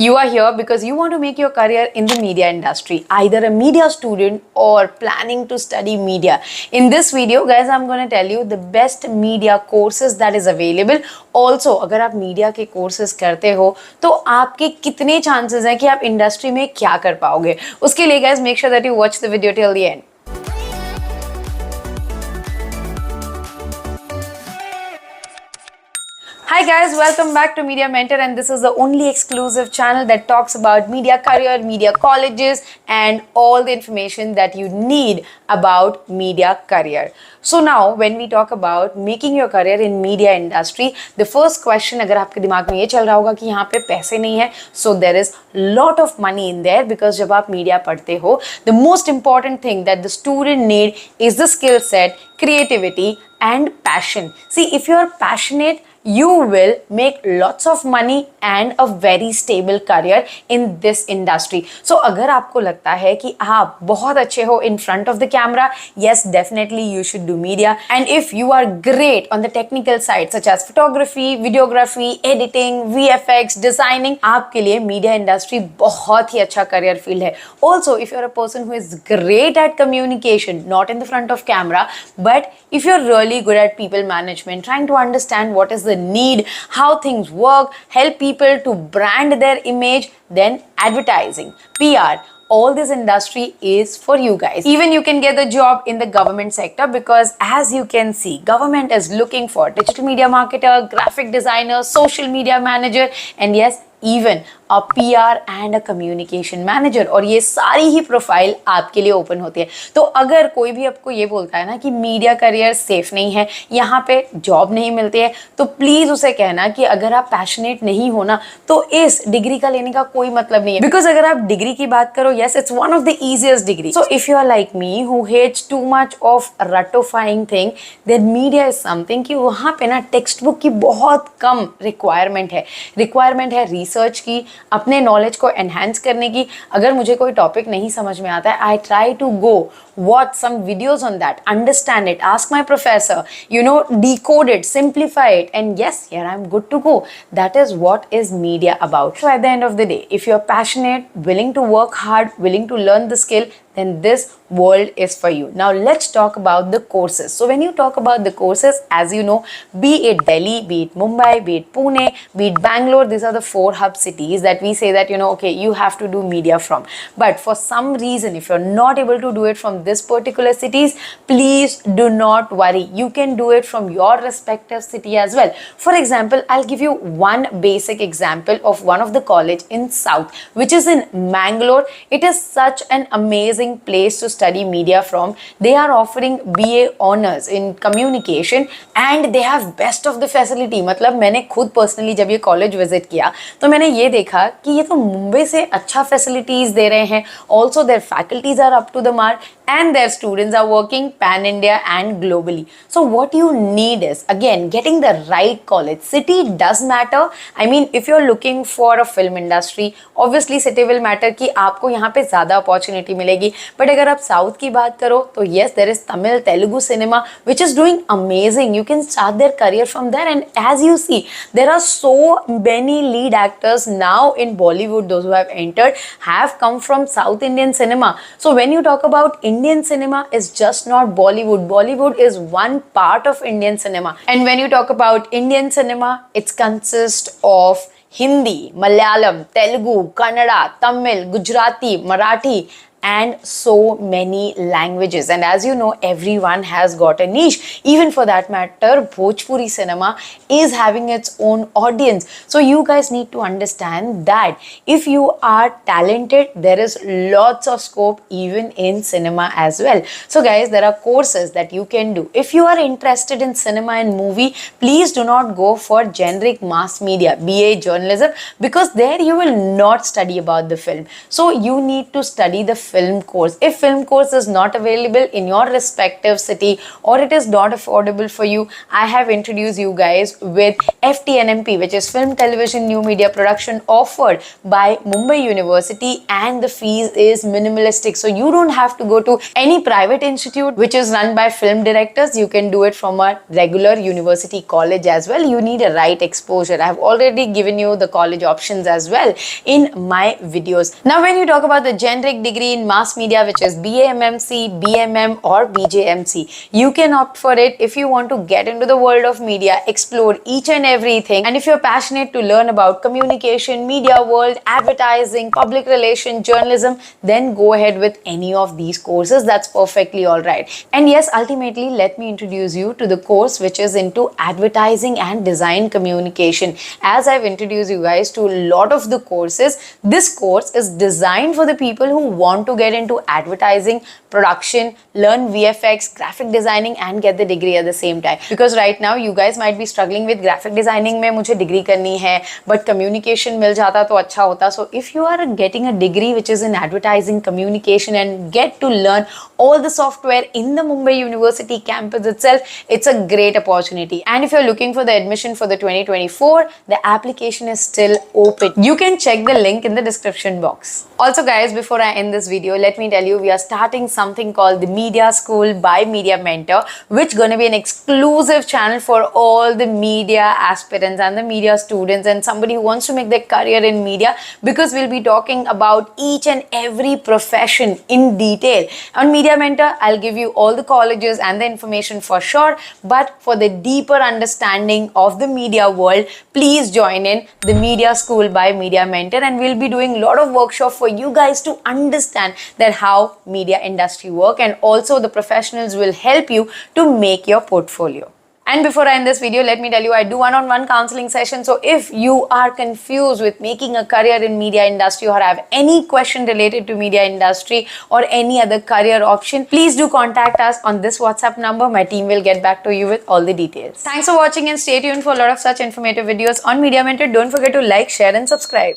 You are here because you want to make your career in the media industry, either a media student or planning to study media. In this video, guys, I'm going to tell you the best media courses that is available. Also, अगर आप media के courses करते हो, तो आपके कितने chances हैं कि आप industry में क्या कर पाओगे? उसके लिए, guys, make sure that you watch the video till the end. Hi guys, welcome back to Media Mentor, and this is the only exclusive channel that talks about media career, media colleges and all the information that you need about media career. So now when we talk about making your career in media industry, the first question अगर आपके दिमाग में ये चल रहा होगा कि यहाँ पे पैसे नहीं है, so there is lot of money in there because जब आप media पढ़ते हो, the most important thing that the student need is the skill set, creativity and passion. See, if you are passionate, you will make lots of money and a very stable career in this industry. So अगर आपको लगता है कि आप बहुत अच्छे हो in front of the camera, yes, definitely you should do media. And if you are great on the technical side such as photography, videography, editing, VFX, designing, आपके लिए media industry बहुत ही अच्छा career field है. Also, if you're a person who is great at communication, not in the front of camera, but if you're really good at people management, trying to understand what is the need, how things work, help people to brand their image, then advertising, PR, all this industry is for you guys. Even you can get the job in the government sector because as you can see, government is looking for digital media marketer, graphic designer, social media manager, and yes, even a PR and a communication manager. और ये सारी ही profile आपके लिए open होती है. तो अगर कोई भी आपको ये बोलता है ना कि मीडिया करियर सेफ नहीं है, यहाँ पे जॉब नहीं मिलती है, तो प्लीज उसे कहना कि अगर आप पैशनेट नहीं हो ना, तो इस डिग्री का लेने का कोई मतलब नहीं है. बिकॉज अगर आप डिग्री की बात करो, yes, it's one of the easiest degree. So if you are like me who hates too much of रटोफाइंग thing, then media is something कि वहाँ पे ना टेक्स्ट बुक की बहुत कम रिक्वायरमेंट है रिसर्च की, अपने नॉलेज को एनहांस करने की. अगर मुझे कोई टॉपिक नहीं समझ में आता है, I try to go watch some videos on that, understand it, ask my professor, decode it, simplify it, and yes, here I'm good to go. That is what is media about. So at the end of the day, if you're passionate, willing to work hard, willing to learn the skill, then this world is for you. Now let's talk about the courses. So when you talk about the courses, as you know, be it Delhi, be it Mumbai, be it Pune, be it Bangalore, these are the 4 hub cities that we say that okay, you have to do media from. But for some reason, if you're not able to do it from this particular cities, please do not worry, you can do it from your respective city as well. For example, I'll give you one basic example of one of the college in south, which is in Mangalore. It is such an amazing place to study media from. They are offering BA honors in communication and they have best of the facility. मतलब मैंने खुद personally जब ये college visit किया तो मैंने ये देखा कि ये तो मुंबई से अच्छा फैसिलिटीज दे रहे हैं. Also their faculties are up to the mark and their students are working pan India and globally. So what you need is again getting the right college. City does matter. I mean, if you're looking for a film industry, obviously city will matter कि आपको यहाँ पे ज़्यादा opportunity मिलेगी. But अगर आप South की बात करो तो yes, there is Tamil, Telugu cinema which is doing amazing. You can start their career from there, and as you see, there are so many lead actors now in Bollywood. Those who have entered have come from South Indian cinema. So when you talk about Indian cinema, is just not Bollywood. Bollywood is one part of Indian cinema. And when you talk about Indian cinema, it consists of Hindi, Malayalam, Telugu, Kannada, Tamil, Gujarati, Marathi, and so many languages. And as you know, everyone has got a niche. Even for that matter, Bhojpuri cinema is having its own audience. So you guys need to understand that if you are talented, there is lots of scope even in cinema as well. So guys, there are courses that you can do. If you are interested in cinema and movie, please do not go for generic mass media, BA journalism, because there you will not study about the film. So you need to study the film course. If film course is not available in your respective city or it is not affordable for you, I have introduced you guys with FTNMP, which is Film Television New Media Production, offered by Mumbai University, and the fees is minimalistic. So you don't have to go to any private institute which is run by film directors. You can do it from a regular university college as well. You need a right exposure. I have already given you the college options as well in my videos. Now, when you talk about the generic degree in mass media, which is BAMMC, BMM or BJMC, you can opt for it if you want to get into the world of media, explore each and everything, and if you're passionate to learn about communication, media world, advertising, public relations, journalism, then go ahead with any of these courses. That's perfectly all right. And yes, ultimately, let me introduce you to the course which is into advertising and design communication. As I've introduced you guys to a lot of the courses, this course is designed for the people who want to get into advertising, production, learn VFX, graphic designing, and get the degree at the same time. Because right now you guys might be struggling with graphic designing में मुझे degree करनी है, but communication मिल जाता तो अच्छा होता. So if you are getting a degree which is in advertising communication and get to learn all the software in the Mumbai University campus itself, it's a great opportunity. And if you're looking for the admission for the 2024, the application is still open. You can check the link in the description box. Also guys, before I end this video, let me tell you, we are starting something called the Media School by Media Mentor, which gonna be an exclusive channel for all the media aspirants and the media students and somebody who wants to make their career in media, because we'll be talking about each and every profession in detail. On Media Mentor, I'll give you all the colleges and the information for sure, but for the deeper understanding of the media world, please join in the Media School by Media Mentor, and we'll be doing a lot of workshop for you guys to understand that how media industry work, and also the professionals will help you to make your portfolio. And before I end this video, let me tell you, I do one-on-one counseling session. So if you are confused with making a career in media industry or have any question related to media industry or any other career option, please do contact us on this WhatsApp number. My team will get back to you with all the details. Thanks for watching and stay tuned for a lot of such informative videos on Media Mentor. Don't forget to like, share and subscribe.